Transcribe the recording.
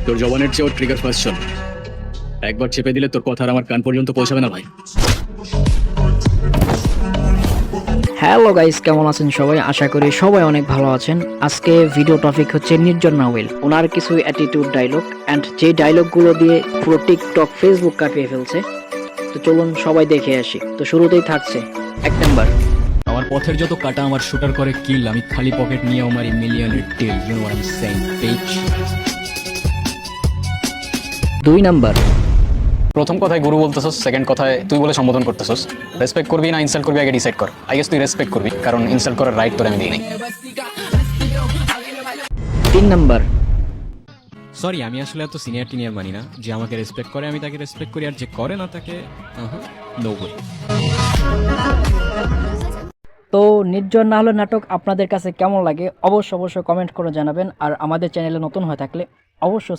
তোর জবানের চেয়েও ট্রিগার ফার্স্ট চল। একবার চেপে দিলে তোর কথা আর আমার কান পর্যন্ত পৌঁছাবে না ভাই। হ্যালো গাইস, কেমন আছেন সবাই? আশা করি সবাই অনেক ভালো আছেন। আজকে ভিডিও টপিক হচ্ছে নির্জন নাওয়েল। ওনার কিছু অ্যাটিটিউড ডায়লগ অ্যান্ড যে ডায়লগগুলো দিয়ে পুরো টিকটক ফেসবুক কাঁপিয়ে ফেলছে। তো চলুন সবাই দেখে আসি। তো শুরুতেই থাকছে 1 নাম্বার। আমার পথের যত কাটা আমার শুটার করে কিল, আমি খালি পকেট নিয়ে আমার মিলিয়নের till. You know what I am saying bitch. 2 number. প্রথম কথায় গুরু বলতেছস, সেকেন্ড কথায় তুই বলে সম্বোধন করতেছস। রেসপেক্ট করবি না ইনসাল্ট করবি আগে ডিসাইড কর। আই গেস তুই রেসপেক্ট করবি, কারণ ইনসাল্ট করার রাইট তোর আমি দিই নাই। 3 নাম্বার। সরি, আমি আসলে এত সিনিয়র টিনিয়র মানি না। যে আমাকে রেসপেক্ট করে আমি তাকে রেসপেক্ট করি, আর যে করে না তাকে নো ওয়ে। তো নির্জন না হলে নাটক আপনাদের কাছে কেমন লাগে অবশ্যই কমেন্ট করে জানাবেন। আর আমাদের চ্যানেলে নতুন হয়ে থাকলে অবশ্যই